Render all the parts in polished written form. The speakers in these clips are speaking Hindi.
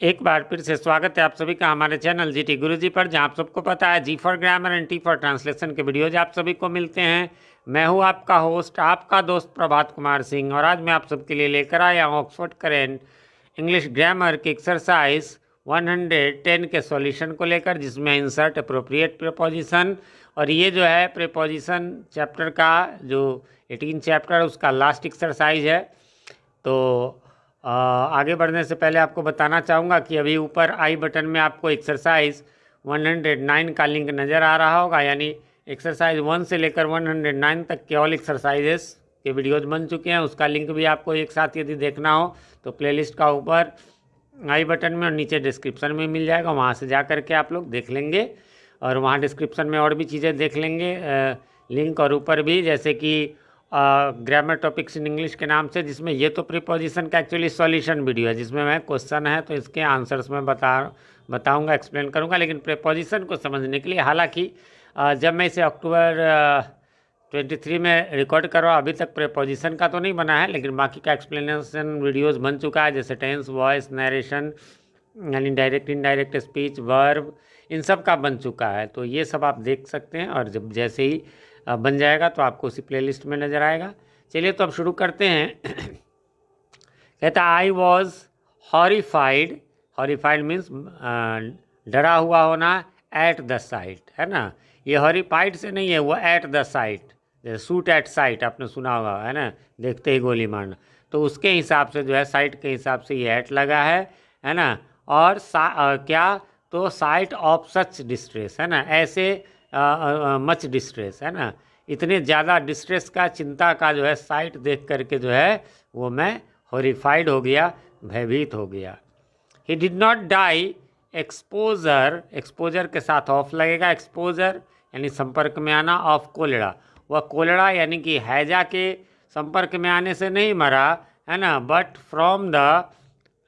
एक बार फिर से स्वागत है आप सभी का हमारे चैनल जीटी गुरुजी पर, जहां आप सबको पता है G for grammar and T for translation के वीडियोज आप सभी को मिलते हैं। मैं हूं आपका होस्ट, आपका दोस्त प्रभात कुमार सिंह, और आज मैं आप सबके लिए लेकर आया हूं ऑक्सफोर्ड करेंट इंग्लिश ग्रामर की एक्सरसाइज 110 के सॉल्यूशन को लेकर, जिसमें इंसर्ट अप्रोप्रिएट प्रीपोजिशन। और ये जो है प्रीपोजिशन चैप्टर का जो 18 चैप्टर उसका लास्ट एक्सरसाइज है। तो आगे बढ़ने से पहले आपको बताना चाहूँगा कि अभी ऊपर आई बटन में आपको एक्सरसाइज 109 का लिंक नज़र आ रहा होगा, यानी एक्सरसाइज 1 से लेकर 109 तक के ऑल एक्सरसाइजेस के वीडियोज बन चुके हैं। उसका लिंक भी आपको एक साथ यदि देखना हो तो प्लेलिस्ट का ऊपर आई बटन में और नीचे डिस्क्रिप्शन में मिल जाएगा, वहाँ से जा कर के आप लोग देख लेंगे। और वहाँ डिस्क्रिप्शन में और भी चीज़ें देख लेंगे लिंक, और ऊपर भी जैसे कि ग्रामर टॉपिक्स इन इंग्लिश के नाम से, जिसमें ये तो प्रीपोजिशन का एक्चुअली सॉल्यूशन वीडियो है, जिसमें मैं क्वेश्चन है तो इसके आंसर्स में बताऊंगा, एक्सप्लेन करूंगा। लेकिन प्रीपोजिशन को समझने के लिए, हालांकि जब मैं इसे अक्टूबर 23 में रिकॉर्ड कर रहा हूँ, अभी तक प्रीपोजिशन का तो नहीं बना है, लेकिन बाकी का एक्सप्लेनेशन वीडियोज़ बन चुका है, जैसे टेंस, वॉइस, नरेशन, यानी डायरेक्ट इनडायरेक्ट स्पीच, वर्ब, इन सब का बन चुका है। तो ये सब आप देख सकते हैं, और जब जैसे ही बन जाएगा तो आपको उसी प्लेलिस्ट में नज़र आएगा। चलिए तो अब शुरू करते हैं। कहता I was horrified, horrified means डरा हुआ होना, एट द साइट, है ना। ये हॉरिफाइड से नहीं है, वो एट द साइट, जैसे शूट एट साइट आपने सुना होगा, है ना, देखते ही गोली मारना। तो उसके हिसाब से जो है, साइट के हिसाब से ये एट लगा है ना। और क्या, तो साइट ऑफ सच डिस्ट्रेस, है ना, ऐसे मच डिस्ट्रेस, है ना, इतने ज़्यादा डिस्ट्रेस का, चिंता का जो है साइट देख करके जो है वो मैं हॉरिफाइड हो गया, भयभीत हो गया। He did not die, exposure, exposure के साथ ऑफ लगेगा, एक्सपोजर यानी संपर्क में आना, ऑफ कोलेरा, वह कोलेरा यानी कि हैजा के संपर्क में आने से नहीं मरा, है ना, but from the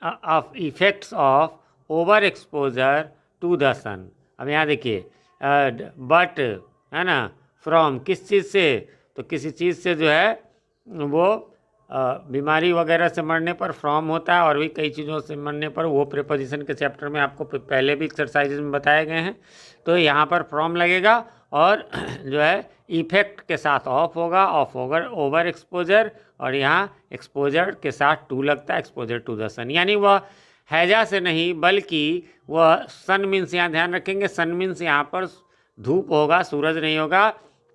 of effects of over exposure to the sun. अब यहाँ देखिए, बट, है ना, फ्रॉम किस चीज़ से, तो किसी चीज़ से जो है वो बीमारी वगैरह से मरने पर फ्रॉम होता है, और भी कई चीज़ों से मरने पर, वो प्रीपोजिशन के चैप्टर में आपको पहले भी एक्सरसाइजेज में बताए गए हैं। तो यहाँ पर फ्रॉम लगेगा, और जो है इफेक्ट के साथ ऑफ होगा, ऑफ ओवर एक्सपोजर, और यहाँ एक्सपोजर के साथ टू लगता है, एक्सपोजर टू द सन, यानी वह हैजा से नहीं बल्कि वह, सन मीन्स यहाँ ध्यान रखेंगे, सन मीन्स यहाँ पर धूप होगा, सूरज नहीं होगा,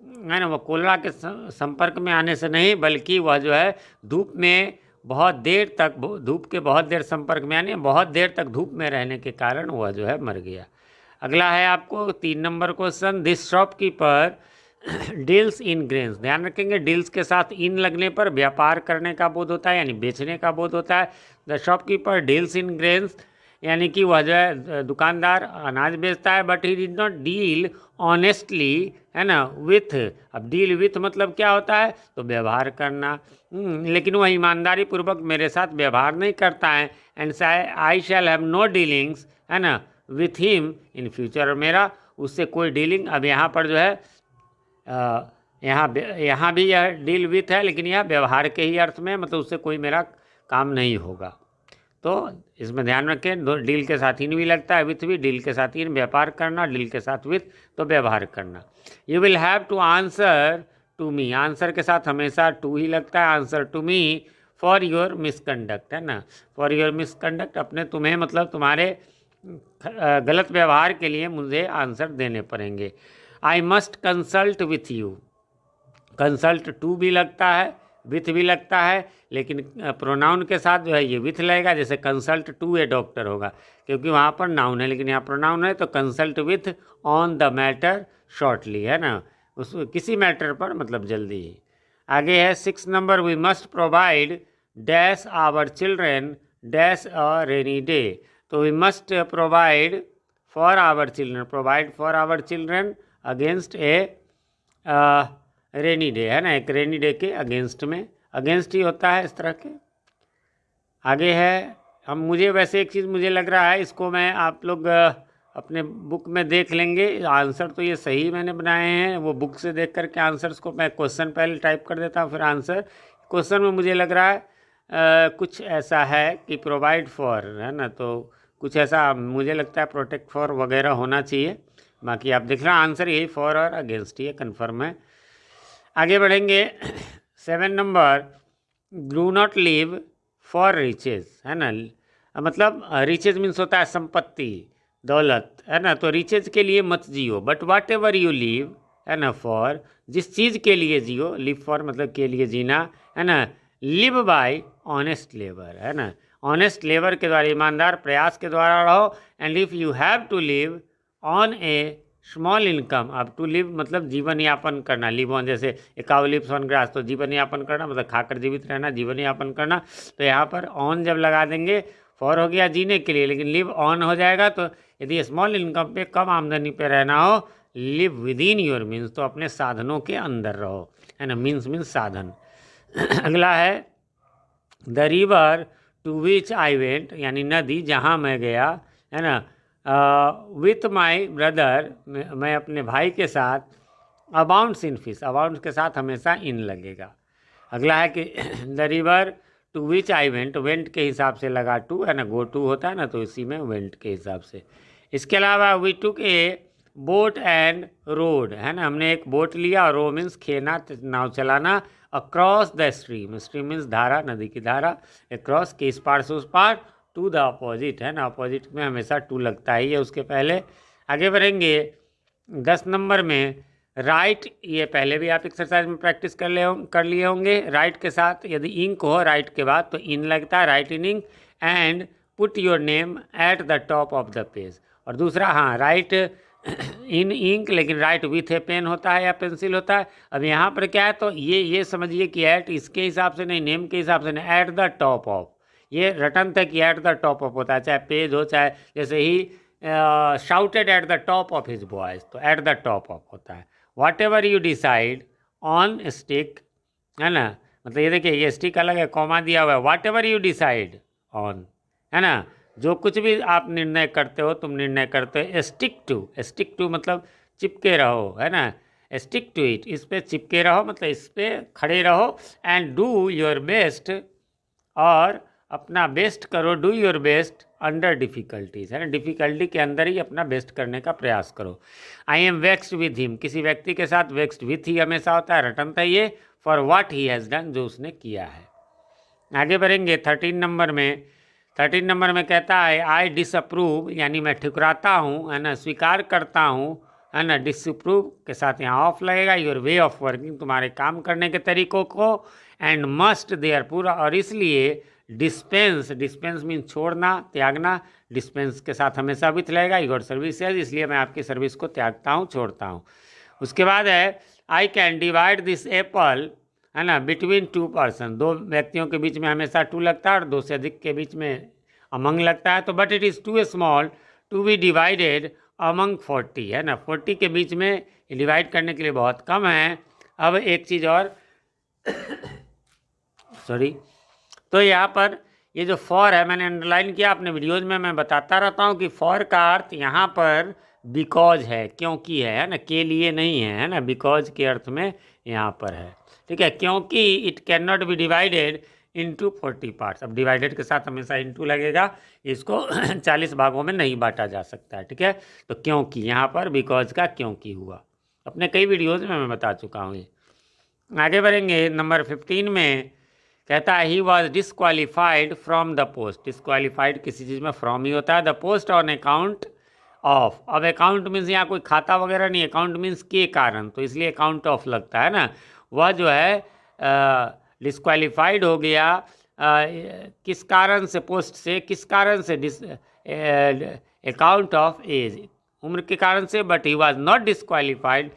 है ना, वह कोलेरा के संपर्क में आने से नहीं, बल्कि वह जो है धूप में बहुत देर तक, धूप के बहुत देर संपर्क में, यानी बहुत देर तक धूप में रहने के कारण वह जो है मर गया। अगला है आपको 3 number question, this shopkeeper deals in grains, ध्यान रखेंगे डील्स के साथ इन लगने पर व्यापार करने का बोध होता है, यानी बेचने का बोध होता है। The shopkeeper deals in grains, यानी कि वह जो है दुकानदार अनाज बेचता है, but he did not deal honestly, है ना, विथ। अब डील विथ मतलब क्या होता है, तो व्यवहार करना, लेकिन वह ईमानदारी पूर्वक मेरे साथ व्यवहार नहीं करता है। And I shall have no dealings, है ना, विथ हिम इन फ्यूचर, और मेरा उससे कोई डीलिंग, अब यहाँ पर जो है यहाँ भी यह डील विथ है, लेकिन यह व्यवहार के ही अर्थ में, मतलब उससे कोई मेरा काम नहीं होगा। तो इसमें ध्यान रखें, डील के साथ इन भी लगता है, विथ भी, डील के साथ इन व्यापार करना, डील के साथ विथ तो व्यवहार करना। You will have to answer to me, answer के साथ हमेशा टू ही लगता है, answer to me for your misconduct, है ना, फॉर योर मिसकंडक्ट, अपने तुम्हें मतलब तुम्हारे गलत व्यवहार के लिए मुझे आंसर देने पड़ेंगे। I must consult with you, consult to भी लगता है, विथ भी लगता है, लेकिन प्रोनाउन के साथ जो है ये विथ लगेगा, जैसे कंसल्ट टू ए डॉक्टर होगा, क्योंकि वहाँ पर नाउन है, लेकिन यहाँ प्रोनाउन है, तो consult with on the matter shortly, है ना, उस किसी मैटर पर मतलब जल्दी ही। आगे है 6 number, we must provide dash our children dash a rainy day, तो we must provide for our children, provide for our children against a rainy day, है ना, एक रेनी डे के अगेंस्ट में, अगेंस्ट ही होता है इस तरह के। आगे है, मुझे वैसे एक चीज़ मुझे लग रहा है, इसको मैं आप लोग अपने बुक में देख लेंगे, आंसर तो ये सही मैंने बनाए हैं, वो बुक से देख करके आंसर्स को मैं क्वेश्चन पहले टाइप कर देता हूँ, फिर आंसर। क्वेश्चन में मुझे लग रहा है कुछ ऐसा है कि प्रोवाइड फॉर, है ना, तो कुछ ऐसा मुझे लगता है प्रोटेक्ट फॉर वगैरह होना चाहिए। बाकी आप देख रहे हैं आंसर यही फॉर और अगेंस्ट ही है, कन्फर्म है। आगे बढ़ेंगे 7 number, do not live for riches, है ना। मतलब रिचेज मीन्स होता है संपत्ति, दौलत, है ना। तो रिचेज के लिए मत जियो, but whatever you live, है ना, फॉर, जिस चीज़ के लिए जियो, लिव फॉर मतलब के लिए जीना, है ना, लिव बाय ऑनेस्ट लेबर, है ना। ऑनेस्ट लेबर के द्वारा, ईमानदार प्रयास के द्वारा रहो। And if you have to live on a small income, अब टू लिव मतलब जीवन यापन करना, लिव ऑन जैसे a cow lives on grass, तो जीवन यापन करना मतलब खाकर जीवित रहना, जीवन यापन करना। तो यहाँ पर ऑन जब लगा देंगे, फॉर हो गया जीने के लिए, लेकिन लिव ऑन हो जाएगा। तो यदि स्मॉल इनकम पे, कम आमदनी पे रहना हो, live with in your means, तो अपने साधनों के अंदर रहो, है ना। मीन्स साधन। अगला है the river to which I went, यानी नदी जहाँ मैं गया, है ना, विथ माई ब्रदर, मैं अपने भाई के साथ, अबाउंड्स इन फिश, अबाउंड्स के साथ हमेशा इन लगेगा। अगला है कि the river to which I went, went के हिसाब से लगा टू, है ना, गो टू होता है ना, तो इसी में वेंट के हिसाब से। इसके अलावा we took a boat and rowed, है ना, हमने एक बोट लिया, और रो मीन्स खेना, नाव चलाना, across the stream, stream means धारा, नदी की धारा, अक्रॉस के इस पार से उस पार, टू द अपोजिट, है ना, अपोजिट में हमेशा टू लगता ही है उसके पहले। आगे बढ़ेंगे 10 नंबर में, राइट, ये पहले भी आप एक्सरसाइज में प्रैक्टिस कर लिए होंगे। राइट के साथ यदि इंक हो राइट के बाद तो इन लगता है, write in ink, and put your name at the top of the page. और दूसरा, हाँ, राइट इन इंक, लेकिन राइट विथ ए पेन होता है या पेंसिल होता है। अब यहाँ पर क्या है, तो ये समझिए कि एट इसके हिसाब से नहीं, नेम के हिसाब से नहीं, एट द टॉप ऑफ, ये रटन तक एट द टॉप ऑफ होता है, चाहे पेज हो, चाहे जैसे ही shouted at the top of his voice, तो एट द टॉप ऑफ होता है। Whatever you decide on stick, है ना, मतलब ये देखिए ये स्टिक अलग है, कॉमा दिया हुआ है, whatever you decide on, है ना, जो कुछ भी आप निर्णय करते हो, तुम निर्णय करते हो, स्टिक टू मतलब चिपके रहो, है ना, स्टिक टू इट, इस पे चिपके रहो मतलब इस पे खड़े रहो। एंड डू योर बेस्ट, और अपना बेस्ट करो, do your best under difficulties, है ना, डिफ़िकल्टी के अंदर ही अपना बेस्ट करने का प्रयास करो। I am vexed with him, किसी व्यक्ति के साथ वेक्स्ड विथ ही हमेशा होता है, रटन था ये, for what he has done, जो उसने किया है। आगे बढ़ेंगे 13 नंबर में। 13 नंबर में कहता है आई डिसअप्रूव, यानी मैं ठुकराता हूँ, है ना, स्वीकार करता हूँ, है ना, डिसअप्रूव के साथ यहाँ ऑफ लगेगा, योर वे ऑफ वर्किंग, तुम्हारे काम करने के तरीकों को, एंड मस्ट देयर पूरा, और इसलिए डिस्पेंस मीन छोड़ना, त्यागना, डिस्पेंस के साथ हमेशा विथ लगेगा, योर सर्विसेज, इसलिए मैं आपकी सर्विस को त्यागता हूँ, छोड़ता हूँ। उसके बाद है I can divide this Apple, है ना, बिटवीन 2 पर्सन, 2 व्यक्तियों के बीच में हमेशा टू लगता है, और 2 से अधिक के बीच में अमंग लगता है, तो but it is too small to be divided among 40, है ना, 40 के बीच में डिवाइड करने के लिए बहुत कम है। अब एक चीज़ और सॉरी, तो यहाँ पर ये जो फॉर है मैंने अंडरलाइन किया, अपने वीडियोज़ में मैं बताता रहता हूँ कि फॉर का अर्थ यहाँ पर बिकॉज है, क्योंकि है ना, के लिए नहीं है ना, बिकॉज के अर्थ में यहाँ पर है, ठीक है, क्योंकि it can not be divided into 40 parts. अब डिवाइडेड के साथ हमेशा इनटू लगेगा, इसको 40 भागों में नहीं बांटा जा सकता है, ठीक है। तो क्योंकि यहाँ पर बिकॉज का क्योंकि हुआ, अपने कई वीडियोज़ में मैं बता चुका हूँ ये। आगे बढ़ेंगे नंबर 15 में, कहता है he was disqualified from the post, disqualified किसी चीज़ में फ्रॉम ही होता है, the post on account of, अब अकाउंट मीन्स यहाँ कोई खाता वगैरह नहीं, अकाउंट मीन्स के कारण, तो इसलिए अकाउंट ऑफ लगता है ना। वह जो है डिसक्वालीफाइड हो गया किस कारण से, पोस्ट से, किस कारण से, अकाउंट ऑफ एज, उम्र के कारण से, but he was not disqualified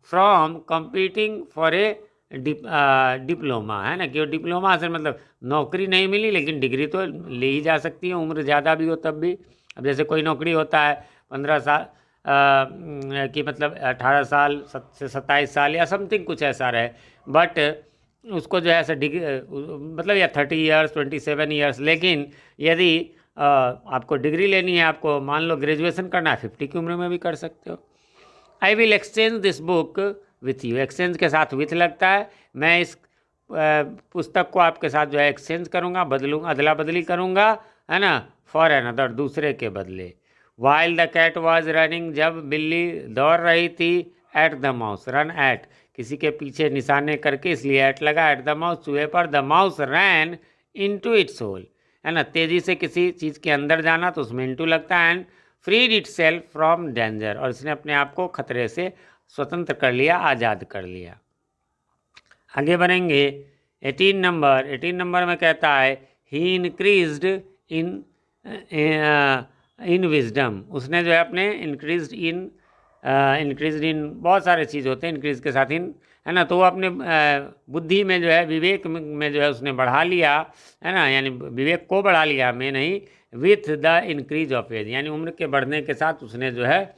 from competing for a diploma, है ना, कि डिप्लोमा से मतलब नौकरी नहीं मिली, लेकिन डिग्री तो ले ही जा सकती है, उम्र ज़्यादा भी हो तब भी। अब जैसे कोई नौकरी होता है 15 साल कि मतलब 18 साल से 27 साल या समथिंग कुछ ऐसा रहे, बट उसको जो है ऐसा डिग्री मतलब या 30 ईयर्स 27 ईयर्स, लेकिन यदि आपको डिग्री लेनी है, आपको मान लो ग्रेजुएशन करना है, 50 की उम्र में भी कर सकते हो। I will exchange this book with you, exchange के साथ विथ लगता है, मैं इस पुस्तक को आपके साथ जो है एक्सचेंज करूँगा, अदला बदली करूँगा, है ना, फॉर अनदर, दूसरे के बदले। While the cat was running, जब बिल्ली दौड़ रही थी, at the mouse, run at, किसी के पीछे निशाने करके इसलिए एट लगा, एट द माउस, चूहे पर, the mouse ran into its hole, है ना, तेजी से किसी चीज़ के अंदर जाना तो उसमें इनटू लगता है, and freed itself from danger, और इसने अपने आप को खतरे से स्वतंत्र कर लिया, आज़ाद कर लिया। आगे बढ़ेंगे 18 नंबर में कहता है ही इंक्रीज्ड इन विजडम, उसने जो है अपने इंक्रीज्ड इन बहुत सारे चीज़ होते हैं इंक्रीज के साथ इन, है ना, तो वो अपने बुद्धि में जो है, विवेक में जो है उसने बढ़ा लिया, है ना, यानी विवेक को बढ़ा लिया, मैं नहीं, with the increase of age, यानी उम्र के बढ़ने के साथ उसने जो है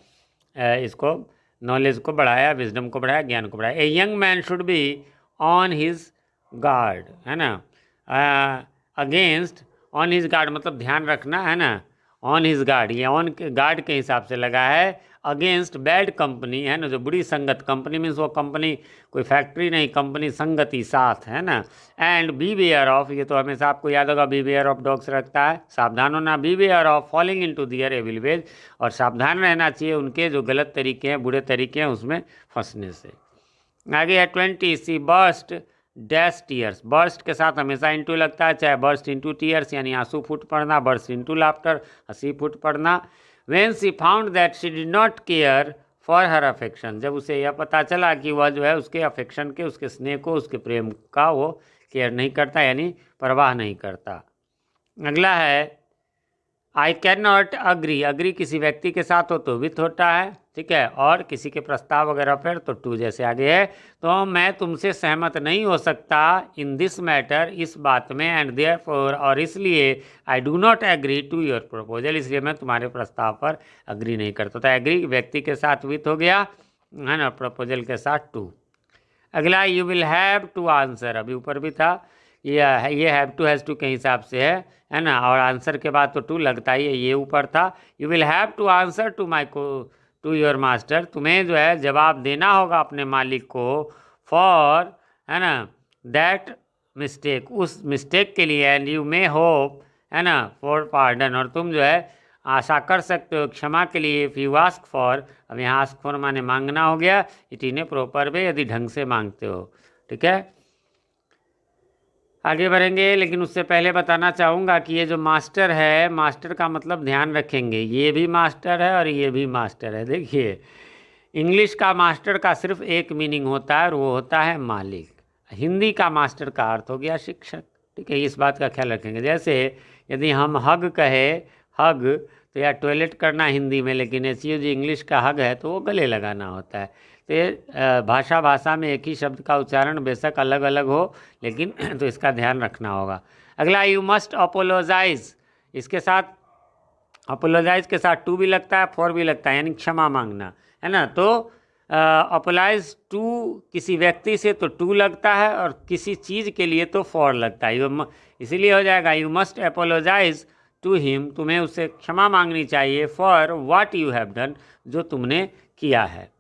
इसको नॉलेज को बढ़ाया, विजडम को बढ़ाया, ज्ञान को बढ़ाया। A young man should be on his guard, है ना, अगेंस्ट, ऑन हिज गार्ड मतलब ध्यान रखना, है ना, ऑन हिज गार्ड, ये ऑन गार्ड के हिसाब से लगा है, अगेंस्ट बैड कंपनी, है ना, जो बुरी संगत, कंपनी मीन्स वो कंपनी कोई फैक्ट्री नहीं, कंपनी संगति साथ, है ना, एंड बी वेयर ऑफ, ये तो हमेशा आपको याद होगा, बी वेयर ऑफ डॉग्स रखता है, सावधान होना, beware of falling into their evil ways, और सावधान रहना चाहिए उनके जो गलत तरीके हैं, बुरे तरीके हैं, उसमें फंसने से। आगे है 20, सी बर्स्ट डैश टीयर्स, बर्स्ट के साथ हमेशा इंटू लगता है, चाहे बर्स्ट इंटू टीयर्स यानी आंसू फूट पड़ना, बर्स्ट इंटू लाफ्टर हंसी फूट पड़ना। When she found that she did not care for her affection, जब उसे यह पता चला कि वह जो है उसके अफेक्शन के, उसके स्नेह को, उसके प्रेम का वो केयर नहीं करता, यानी परवाह नहीं करता। अगला है I can not agree, agree किसी व्यक्ति के साथ हो तो विथ होता है, ठीक है, और किसी के प्रस्ताव वगैरह पर तो टू जैसे आगे है, तो मैं तुमसे सहमत नहीं हो सकता इन दिस मैटर, इस बात में, एंड देयरफॉर, और इसलिए I do not agree to your proposal, इसलिए मैं तुम्हारे प्रस्ताव पर अग्री नहीं करता। तो एग्री व्यक्ति के साथ विथ हो गया, है ना, प्रपोजल के साथ टू। अगला you will have to answer, अभी ऊपर भी था, ये हैव टू हैज़ टू के हिसाब से है ना, और आंसर के बाद तो टू लगता ही है, ये ऊपर था। You will have to answer to your master, तुम्हें जो है जवाब देना होगा अपने मालिक को, फॉर, है ना, दैट मिस्टेक, उस मिस्टेक के लिए, एंड यू मे होप, है ना, फॉर पार्डन, और तुम जो है आशा कर सकते हो क्षमा के लिए, इफ़ यू आस्क फॉर, अब यहाँ आस्क फॉर माने मांगना हो गया, it in A proper way, यदि ढंग से मांगते हो, ठीक है। आगे बढ़ेंगे, लेकिन उससे पहले बताना चाहूँगा कि ये जो मास्टर है, मास्टर का मतलब ध्यान रखेंगे, ये भी मास्टर है और ये भी मास्टर है। देखिए इंग्लिश का मास्टर का सिर्फ एक मीनिंग होता है और वो होता है मालिक, हिंदी का मास्टर का अर्थ हो गया शिक्षक, ठीक है, इस बात का ख्याल रखेंगे। जैसे यदि हम हग कहे, हग तो या टॉयलेट करना हिंदी में, लेकिन ऐसी जो इंग्लिश का हग है तो वो गले लगाना होता है। तो ये भाषा में एक ही शब्द का उच्चारण बेशक अलग अलग हो, लेकिन तो इसका ध्यान रखना होगा। अगला यू मस्ट अपोलोजाइज, इसके साथ अपोलोजाइज के साथ टू भी लगता है, फॉर भी लगता है, यानी क्षमा मांगना, है ना। तो अपोलाइज टू किसी व्यक्ति से तो टू लगता है और किसी चीज़ के लिए तो फॉर लगता है, इसीलिए हो जाएगा you must apologise to him, तुम्हें उससे क्षमा मांगनी चाहिए, for what you have done, जो तुमने किया है।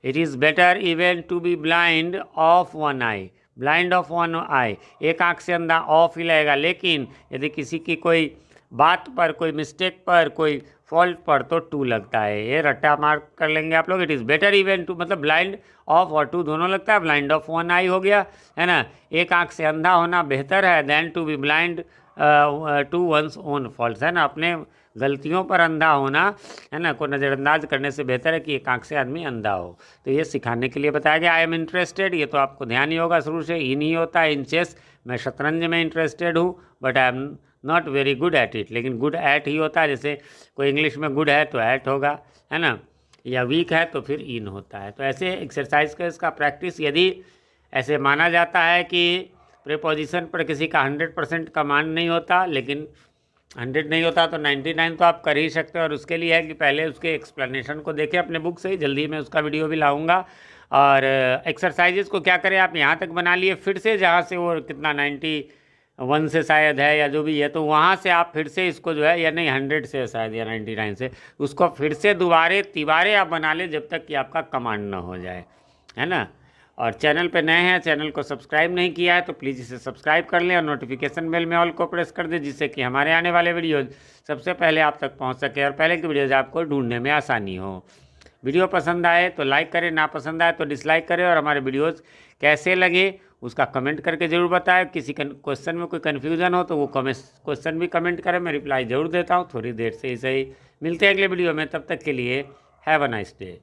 It is better even to be blind of one eye, blind of one eye, एक आँख से अंधा ऑफ ही लगेगा, लेकिन यदि किसी की कोई बात पर, कोई मिस्टेक पर, कोई फॉल्ट पर तो टू लगता है, ये रट्टा मार्क कर लेंगे आप लोग। It is better even to मतलब ब्लाइंड ऑफ और टू दोनों लगता है, ब्लाइंड ऑफ वन आई हो गया, है ना, एक आँख से अंधा होना बेहतर है than to be blind to one's own faults, है ना, अपने गलतियों पर अंधा होना, है ना, को नज़रअंदाज करने से बेहतर है कि एक आँख से आदमी अंधा हो। तो ये सिखाने के लिए बताया गया। आई एम इंटरेस्टेड, ये तो आपको ध्यान ही होगा शुरू से, इन ही होता है, इन चेस, मैं शतरंज में इंटरेस्टेड हूँ, but I am not very good at it, लेकिन गुड एट ही होता है, जैसे कोई इंग्लिश में गुड है तो एट होगा, है ना, या वीक है तो फिर इन होता है। तो ऐसे एक्सरसाइज का इसका प्रैक्टिस, यदि ऐसे माना जाता है कि प्रीपोजिशन पर किसी का 100% कमांड नहीं होता, लेकिन 100 नहीं होता तो 99 तो आप कर ही सकते हो, और उसके लिए है कि पहले उसके एक्सप्लेनेशन को देखें अपने बुक से ही, जल्दी मैं उसका वीडियो भी लाऊंगा। और एक्सरसाइजेज को क्या करें, आप यहाँ तक बना लिए, फिर से जहाँ से वो कितना 91 से शायद है या जो भी है, तो वहाँ से आप फिर से इसको जो है, या नहीं 100 से शायद या 99 से, उसको फिर से दोबारे तिबारे आप बना ले जब तक कि आपका कमांड ना हो जाए, है ना। और चैनल पे नए हैं, चैनल को सब्सक्राइब नहीं किया है तो प्लीज़ इसे सब्सक्राइब कर लें और नोटिफिकेशन बेल में ऑल को प्रेस कर दें, जिससे कि हमारे आने वाले वीडियोज़ सबसे पहले आप तक पहुंच सके और पहले की वीडियोज़ आपको ढूंढने में आसानी हो। वीडियो पसंद आए तो लाइक करें, ना पसंद आए तो डिसलाइक करें और हमारे वीडियोज़ कैसे लगे उसका कमेंट करके ज़रूर बताएं। किसी क्वेश्चन में कोई कन्फ्यूज़न हो तो वो क्वेश्चन भी कमेंट करें, मैं रिप्लाई ज़रूर देता हूँ थोड़ी देर से ही सही। मिलते हैं अगले वीडियो में, तब तक के लिए हैव अ नाइस डे।